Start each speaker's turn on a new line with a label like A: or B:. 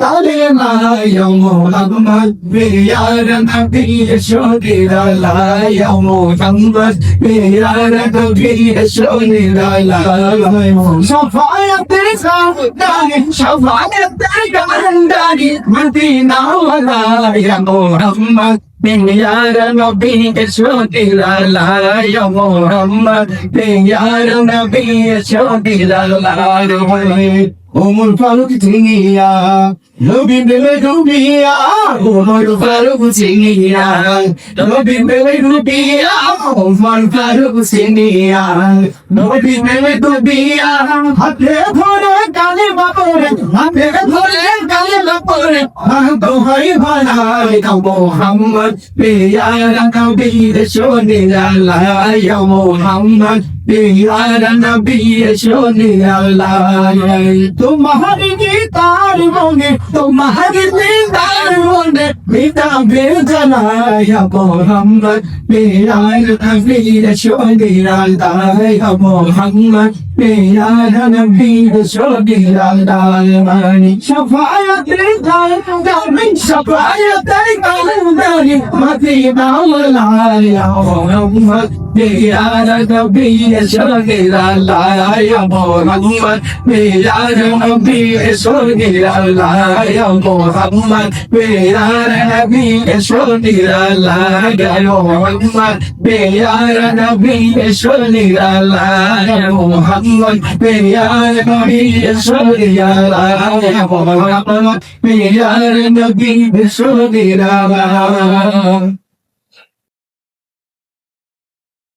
A: কালেমা ইয়া মুহাম্মদ ইয়া নবী রাসূলুল্লাহ ইয়া মুহাম্মদ ইয়া নবী রাসূলুল্লাহ শাফায়াতের সাদানি শাফায়াতের গান্ডারি মদিনা ওয়ালা ইয়া Muhammad Ya Nabi Rasulullah ya Muhammad ya Nabi Rasulullah Umar Faruk Tinggiya Nabi Bebe Dubiya Umar Faruk Tinggiya Nabi Bebe Dubiya Umar Faruk Tinggiya Nabi Bebe Dubiya Hate Dhore Kalima Pore Hate Dhore Kalima Pore Dohai Bhanai Ka Muhammad Ya Nabi Rasulullah ya Muhammad ya Nabi Rasulullah तुम्हारी guitar मोंगे तुम्हारी दीदार मोंगे बेटा बेजना या मोहम्मद मेरा नबी रसूलुल्लाह या मोहम्मद मेरा नबी रसूलुल्लाह शफाअत दामी शफाअत दामी मदीना वाला या मोहम्मद मेरा नबी रसूलुल्लाह या मोहम्मद मेरा नबी रसूलुल्लाह या मोहम्मद मेरा नबी रसूलुल्लाह या मोहम्मद मेरा नबी रसूलुल्लाह या मोहम्मद मेरा नबी रसूलुल्लाह या मोहम्मद मेरा नबी रसूलुल्लाह